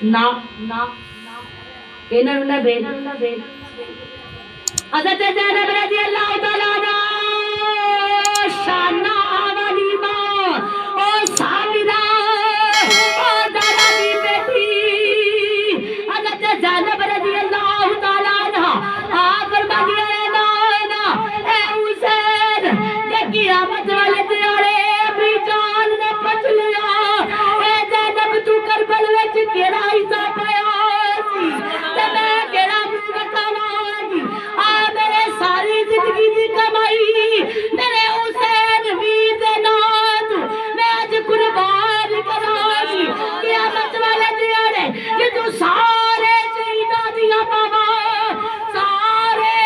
ना इन्हां नूं ना भेज हज़रत ज़ैनब रज़ी अल्लाह तआला अन्हा शाना वाली मां ओ साबिरा ओ ज़रा दी बेटी हज़रत ज़ैनब रज़ी अल्लाह तआला अन्हा आप फरमाती है ना ए हुसैन जे क़यामत वाले दिहाड़े अपनी जान ने बच लिया ए ज़ैनब तू करबल विच केड़ा हिस्सा पाया सी ते मैं केड़ा मुंह वखावांगी आ मेरे सारी जिंदगी दी कमाई मेरे हुसैन वीर दे नाम मैं अज कुर्बान करांगी क़यामत वाले दिहाड़े जे तू सारे शहीदां दियां मावां सारे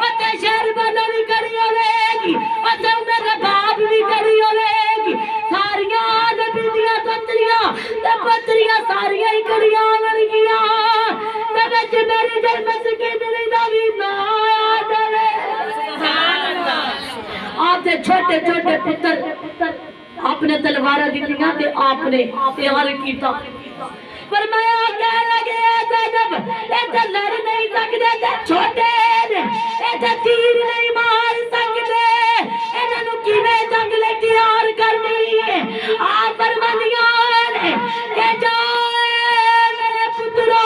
ओते शर्बन भी करी होवेगी ओते मेरे बाप भी करी होवेगी सारियां नबी दियां पुत्रियां ते पुत्रियां सारियां ही करियां होणगियां ते विच मेरी जन्म सकीनरी दा भी नाम आ जावे सुभान अल्लाह आपदे छोटे छोटे पुत्र आपने तलवारां दित्तियां ते आपने प्यार कीता फरमाया कह लगे ज़ैनब ए ते लड़ नहीं सकदे ते छोटे ने ए ते तीर नहीं मार सकदे इन्हां नूं किवें जंग ले तैयार करनी है आ फरमानियां ने के जाओ मेरे पुत्रो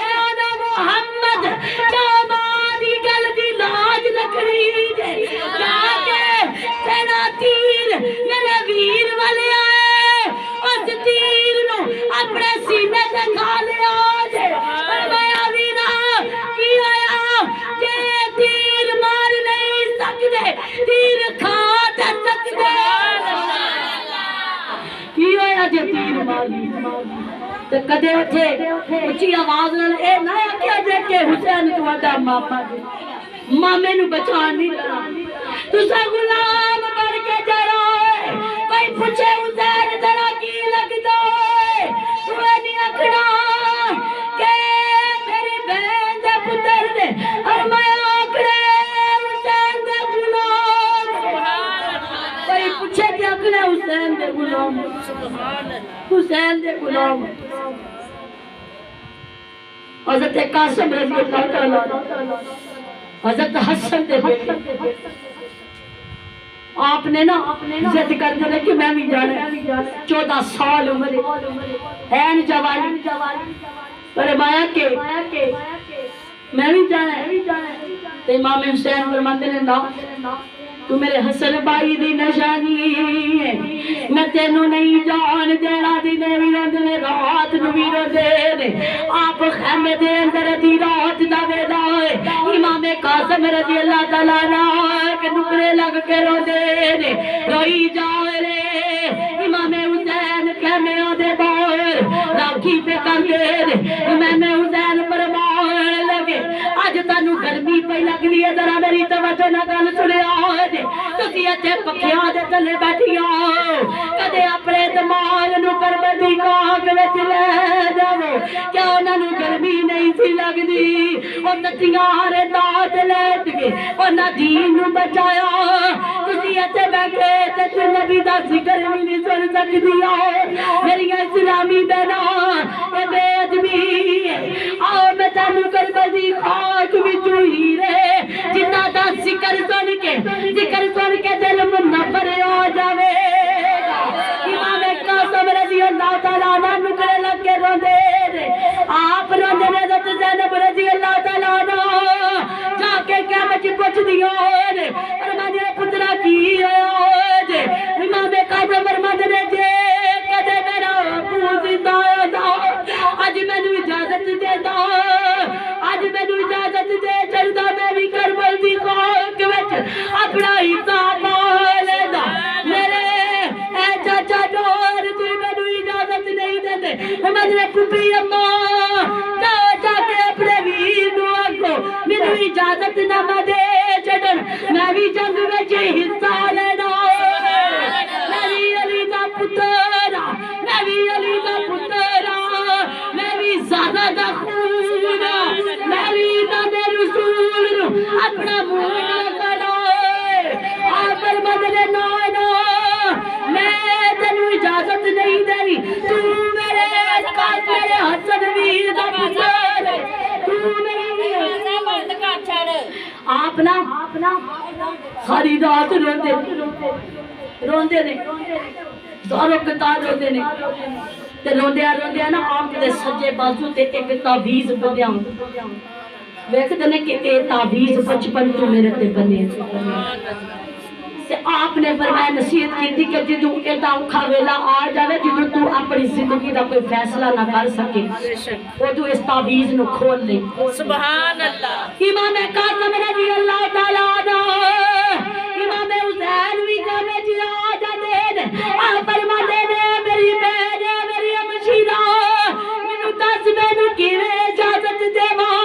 ए ओदा मुहम्मद जो मां दी गल दी लाज रखनी जे जाके तेरा तीर मेरे वीर वाले आए उस तीर नूं अपने सीने ते खा लिया जे फरमाया वीरा की होया जे तीर मार नहीं सकदे तीर खा ते सकदे की होया जे तीर मार ते कदे उठे उच्ची आवाज नाल ए ना आख्या जे के हुसैन तुहाडा मामा जी मामे नूं बचाण नहीं देना तुसा गुलाम बन के जरा कोई पूछे हुसैन तेरा की लगदा है तू नहीं आखना के मेरी बहन दे पुत्र ने और मैं आखड़े हुसैन दे गुलाम कोई पूछे कि आखना हुसैन दे गुलाम हुसैन दे गुलाम हज़रत कासिम रज़ी अल्लाह तआला हज़रत हसन दे बेटे आपने ना जिद कर दिया कि मैं भी जाना 14 साल उम्र ऐन जवानी पर माया के मैं भी जाना ते इमाम हुसैन फरमाते ने ना तू मेरे हसन भाई दी निशानी है मैं तेनू नहीं जान देना दिने भी रोंदे ने रात नू भी रोंदे ने आप खैमे दे अंदर दी रात दा वेला है इमाम कासिम रज़ी अल्लाह तआला के नुकरे लग के रोंदे ने रोई जाए रे इमाम हुसैन खैमे दे बाहर राखी पे कर दे ने इमाम हुसैन फरमान लगे अज तानू गर्मी पई लगदी है जरा मेरी तवज्जो नाल गल सुनिया तुसी इत्थे पक्खियां दे थल्ले बैठिया कदे अपने दिमाग नूं करबल दी काग विच ले जावो क्या उन्हां नूं गर्मी नहीं सी लगदी ओ नदियां रे दात लेट के उन्हां दीन नूं बचाया तुसी इत्थे बैठे ते तू नबी दा जिक्र भी नहीं सुन सकदिया मेरियां इस्लामी बहनां ए बेअदबी आओ मैं तैनू करबल दी खाक विचों ही रे जिन्हां दा जिक्र सुन के दिल मुनव्वर हो जावेगा इमाम कासिम रज़ी अल्लाह तआला अन्हु नुकरे लग के रोंदे ने आप रोंदे ने हज़रत ज़ैनब रज़ी अल्लाह तआला अन्हा जाके कैमरे च पुछदियां ने फरमांदे ने पुत्रा की होया जे इमाम कासिम फरमांदे ने जे कदे मेरा अबू जिंदा होंदा अज मैनू इजाजत दे दो अज मैनू इजाजत दे चलदा मैं भी करबल दी खाक विच अपना हिस्सा पा लेदा मेरे ए चाचा डोर तू मैनू इजाजत नहीं देंदे मेरे पुपी अम्मा जाके अपने वीर नूं आखो मैनू इजाजत ना दे छड्डण मैं भी जंग विच हिस्सा लेना मेरी अली दा पुत्तर मैं भी अली दा पुत्तर मैं भी ज़ादा दा खून मैं भी नामे रसूल नूं अपना मुंह करो आ آپ نا ساری رات روندے نے ساروں قطار روندے نے تے روندے نا آپ دے سجے بازو تے ایک تعویذ بنیا ویکھدے نے کہ اے تعویذ بچپن تو میرے تے بنے تے آپ نے فرمایا نصیحت کی تھی کہ جدوں ایڈا اوکھا ویلا آ جاوے جدوں تو اپنی زندگی دا کوئی فیصلہ نہ کر سکے اودوں اس تعویذ نو کھول لے سبحان اللہ امام کاظم رضی اللہ تعالی عنہ امام حسین بھی کہے جی آ جا دے آپ فرماتے نے میری بہن میری ہمشیرہ مینوں دس مینوں کیویں اجازت دیواں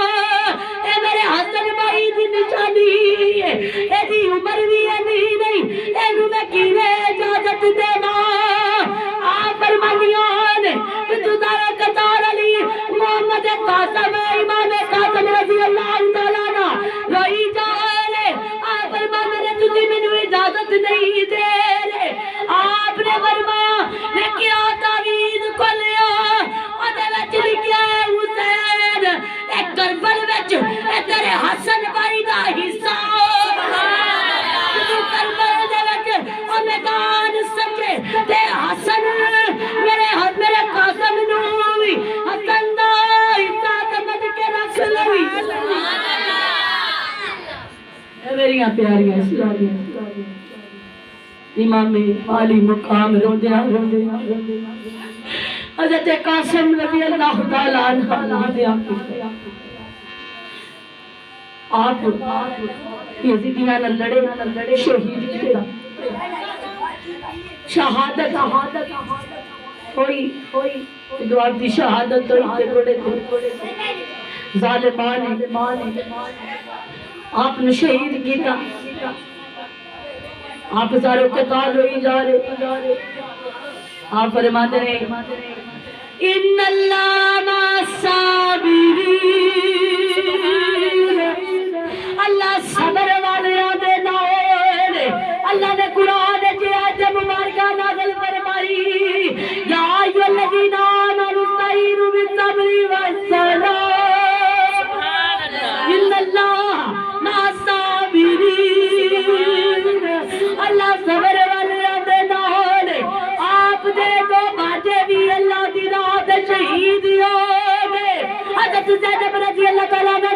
اے میرے حسن بھائی دی نشانی اے دی عمر بھی نہیں اینو میں کیویں اجازت دیواں آپ فرمانیاں نے تجارہ قطار علی محمد قاسم امام قاسم رضی اللہ تعالی عنہ روئی جائے آپ فرمانے نے تجھے مینوں اجازت نہیں دے رہے آپ نے فرمایا میں کیا تعویذ کھولیا اودے وچ لکھیا ہے حسین اے کربل وچ اے تیرے حسن بھائی دا حصہ کربل دے وچ او میدان سجے تے حسن میرے قاسم نو وی حسن دا حصہ سمجھ کے رکھ لئی اے میریاں پیاریاں اسلامیاں امام عالی مقام روندیاں حضرت قاسم رضی اللہ تعالی عنہ آپ یزیدیاں نال لڑے شہید کیا شہادت ہوئی جو آپ دی شہادت ہوئی تے بڑے ظالمان آپ نے شہید کیتا آپ سارے قتال ہوئی جا رہے آپ فرماتے ہیں ان اللہ مع الصابرین اللہ صبر والوں دے نال اللہ نے قرآن وچ آیت مبارکہ نازل فرمائی یا ایھا الذین آمنوا استعینوا بالصبر والصلاۃ ان اللہ مع الصابرین اللہ صبر والوں دے نال آپ دے دو باجے بھی اللہ دی راہ تے شہید ہو گئے حضرت زینب رضی اللہ تعالی عنہ